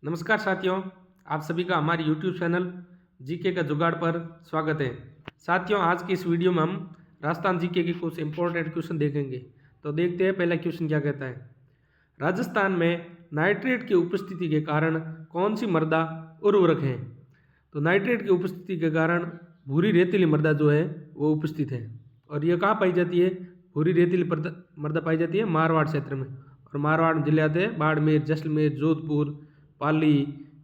नमस्कार साथियों, आप सभी का हमारे YouTube चैनल जीके का जुगाड़ पर स्वागत है। साथियों, आज की इस वीडियो में हम राजस्थान जीके के कुछ इंपॉर्टेंट क्वेश्चन देखेंगे। तो देखते हैं पहला क्वेश्चन क्या कहता है। राजस्थान में नाइट्रेट की उपस्थिति के कारण कौन सी मृदा उर्वरक है? तो नाइट्रेट की उपस्थिति के कारण भूरी रेतीली मृदा जो है वो उपस्थित है। और यह कहाँ पाई जाती है? भूरी रेतीली मृदा पाई जाती है मारवाड़ क्षेत्र में। और मारवाड़ में जिले आते हैं बाड़मेर, जैसलमेर, जोधपुर, पाली।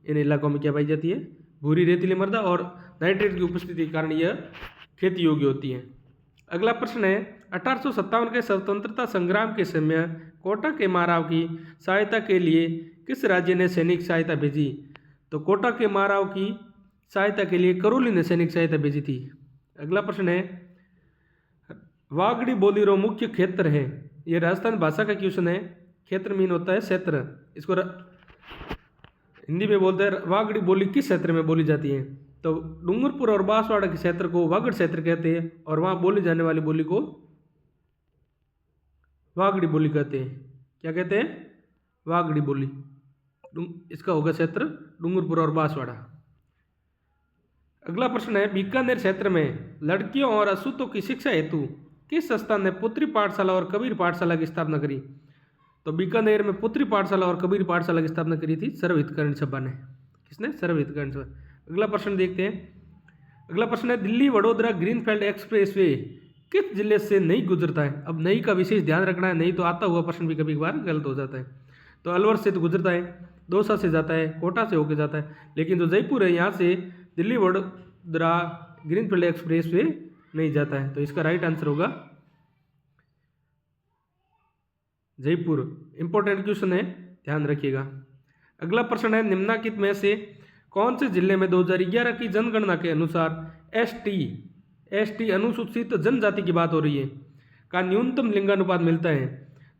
इन इलाकों में क्या पाई जाती है? भूरी रेतीली मृदा। और नाइट्रेट की उपस्थिति के कारण यह खेती योग्य होती है। अगला प्रश्न है, 1857 के स्वतंत्रता संग्राम के समय कोटा के माराव की सहायता के लिए किस राज्य ने सैनिक सहायता भेजी? तो कोटा के माराव की सहायता के लिए करौली ने सैनिक सहायता भेजी थी। अगला प्रश्न है, वागड़ी बोलीरो मुख्य क्षेत्र है। यह राजस्थान भाषा का क्वेश्चन है। क्षेत्र मीन होता है क्षेत्र। इसको हिंदी में बोलते हैं वागड़ी बोली किस क्षेत्र में बोली जाती है? तो डूंगरपुर और बांसवाड़ा के क्षेत्र को वागड़ क्षेत्र कहते हैं और वहाँ बोली जाने वाली बोली को वागड़ी बोली कहते हैं। क्या कहते हैं? वागड़ी बोली। इसका होगा क्षेत्र डूंगरपुर और बांसवाड़ा। अगला प्रश्न है, बीकानेर क्षेत्र में लड़कियों और अछूतों की शिक्षा हेतु किस संस्थान ने पुत्री पाठशाला और कबीर पाठशाला की स्थापना करी? तो बीकानेर में पुत्री पाठशाला और कबीर पाठशाला की स्थापना करी थी सर्वहितकरण सभा ने। किसने? सर्वहितकरण सभा। अगला प्रश्न देखते हैं। अगला प्रश्न है, दिल्ली वडोदरा ग्रीनफील्ड एक्सप्रेसवे किस जिले से नहीं गुजरता है? अब नहीं का विशेष ध्यान रखना है, नहीं तो आता हुआ प्रश्न भी कभी कभार गलत हो जाता है। तो अलवर से तो गुजरता है, दौसा से जाता है, कोटा से होकर जाता है, लेकिन जो जयपुर है यहाँ से दिल्ली वडोदरा ग्रीनफील्ड एक्सप्रेसवे नहीं जाता है। तो इसका राइट आंसर होगा जयपुर। इंपॉर्टेंट क्वेश्चन है, ध्यान रखिएगा। अगला प्रश्न है, निम्नलिखित में से कौन से जिले में 2011 की जनगणना के अनुसार एसटी अनुसूचित जनजाति की बात हो रही है का न्यूनतम लिंगानुपात मिलता है?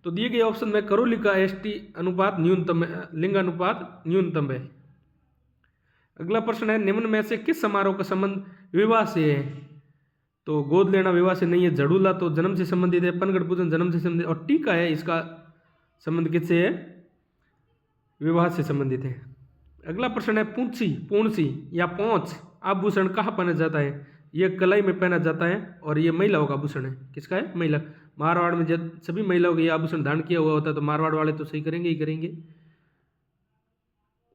तो दिए गए ऑप्शन में करौली का एसटी अनुपात न्यूनतम लिंगानुपात न्यूनतम है। अगला प्रश्न है, निम्न में से किस समारोह का संबंध विवाह से है? तो गोद लेना विवाह से नहीं है, झड़ूला तो जन्म से संबंधित है, पनगढ़ पूजन जन्म से संबंधित, और टीका है इसका संबंध किससे है? विवाह से संबंधित है। अगला प्रश्न है, पूंछी या पोंछ आभूषण कहाँ पहना जाता है? यह कलाई में पहना जाता है और यह महिलाओं का आभूषण है। किसका है? महिला। मारवाड़ में जब सभी महिलाओं के यह आभूषण धारण किया हुआ होता है तो मारवाड़ वाले तो सही करेंगे ही करेंगे।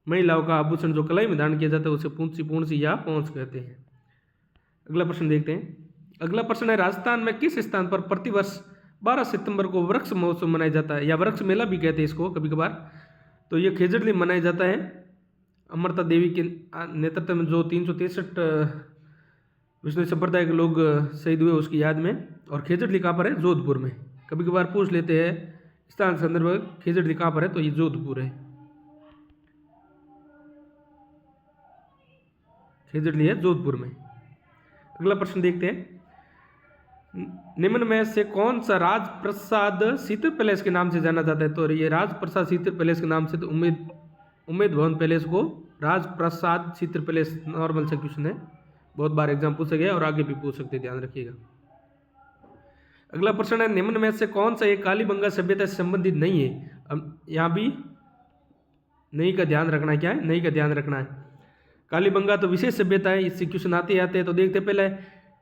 महिलाओं का आभूषण जो कलाई में धारण किया जाता है उसे पूंछी या पोंछ कहते हैं। अगला प्रश्न देखते हैं। अगला प्रश्न है, राजस्थान में किस स्थान पर प्रतिवर्ष 12 सितंबर को वृक्ष महोत्सव मनाया जाता है या वृक्ष मेला भी कहते हैं इसको कभी कभार? तो ये खेजड़ली मनाया जाता है। अमृता देवी के नेतृत्व में जो 363 विष्णु संप्रदाय के लोग शहीद हुए उसकी याद में। और खेजड़ली कहाँ पर है? जोधपुर में। कभी कभार पूछ लेते हैं स्थान संदर्भ में, खेजड़ली कहाँ पर है? तो ये जोधपुर है। खेजड़ली है जोधपुर में। अगला प्रश्न देखते हैं। निम्न में से कौन सा राजप्रसाद शीतल पैलेस के नाम से जाना जाता है? तो ये राजप्रसाद शीतल पैलेस के नाम से तो उम्मेद भवन पैलेस को राजप्रसाद शीतल पैलेस नॉर्मल से क्वेश्चन है, बहुत बार एग्जाम पूछा गया और आगे भी पूछ सकते हैं, ध्यान रखिएगा। अगला प्रश्न है, निम्न में से कौन सा एक कालीबंगा सभ्यता से संबंधित नहीं है? अब यहाँ भी नहीं का ध्यान रखना है। क्या है? नहीं का ध्यान रखना है। कालीबंगा तो विशेष सभ्यता है, इससे क्वेश्चन आते हैं। तो देखते पहले,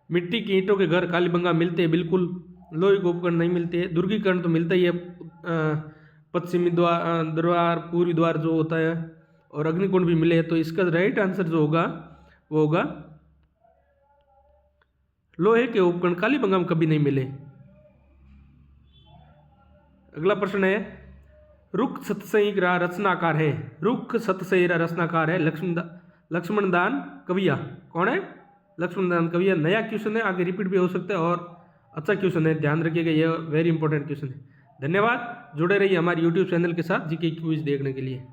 मिट्टी की ईंटों के घर कालीबंगा मिलते हैं बिल्कुल, लोहे के उपकरण नहीं मिलते। दुर्गीकरण तो मिलता ही है, पश्चिमी द्वार पूर्वी द्वार जो होता है, और अग्निकुंड भी मिले। तो इसका राइट आंसर जो होगा वो होगा लोहे के उपकरण कालीबंगा में कभी नहीं मिले। अगला प्रश्न है, रुख सतसईरा रचनाकार है। रुख सतसईरा रचनाकार है लक्ष्मणदान कविया। कौन है? लक्ष्मणदान कविया। नया क्वेश्चन है, आगे रिपीट भी हो सकता है और अच्छा क्वेश्चन है, ध्यान रखिएगा, यह वेरी इंपॉर्टेंट क्वेश्चन है। धन्यवाद, जुड़े रहिए हमारे YouTube चैनल के साथ जीके क्विज देखने के लिए।